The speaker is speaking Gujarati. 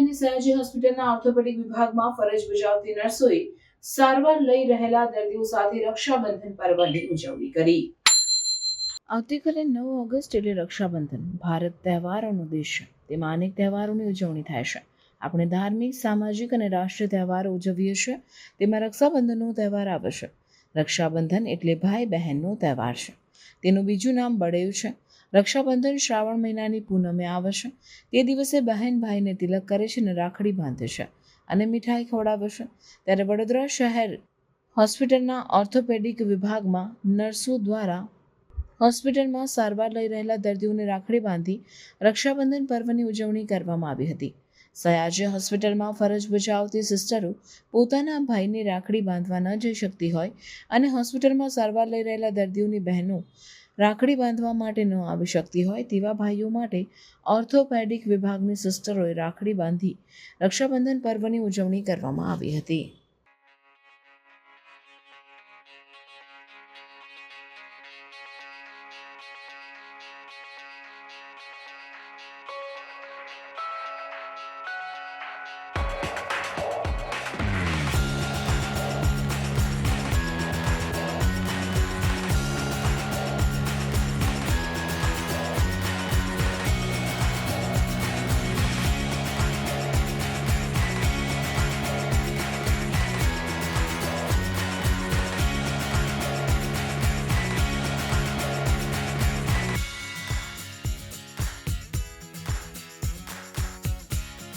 રાજધાની સયાજી હોસ્પિટલના ઓર્થોપેડિક વિભાગમાં ફરજ બજાવતી નર્સોએ સારવાર લઈ રહેલા દર્દીઓ સાથે રક્ષાબંધન પર્વની ઉજવણી કરી. આવતીકાલે 9 ઓગસ્ટ એટલે રક્ષાબંધન. ભારત તહેવારોનો દેશ છે. તેમાં અનેક તહેવારોની ઉજવણી થાય છે. આપણે ધાર્મિક, સામાજિક અને રાષ્ટ્રીય તહેવારો ઉજવીએ છીએ. તેમાં રક્ષાબંધનનો તહેવાર આવે છે. રક્ષાબંધન એટલે ભાઈ બહેનનો તહેવાર છે. તેનું બીજું નામ બળેવ છે. રક્ષાબંધન શ્રાવણ મહિનાની પૂનમે આવે છે. તે દિવસે બહેન ભાઈને તિલક કરે છે અને રાખડી બાંધે છે અને મીઠાઈ ખવડાવે છે. ત્યારે વડોદરા શહેર હોસ્પિટલના ઓર્થોપેડિક વિભાગમાં નર્સો દ્વારા હોસ્પિટલમાં સારવાર લઈ રહેલા દર્દીઓને રાખડી બાંધી રક્ષાબંધન પર્વની ઉજવણી કરવામાં આવી હતી. સયાજી હોસ્પિટલમાં ફરજ બજાવતી સિસ્ટરો પોતાના ભાઈને રાખડી બાંધવા ન જઈ શકતી હોય અને હોસ્પિટલમાં સારવાર લઈ રહેલા દર્દીઓની બહેનો રાખડી બાંધવા માટે ન આવી શકતી હોય તેવા ભાઈઓ માટે ઓર્થોપેડિક વિભાગની સિસ્ટરોએ રાખડી બાંધી રક્ષાબંધન પર્વની ઉજવણી કરવામાં આવી હતી.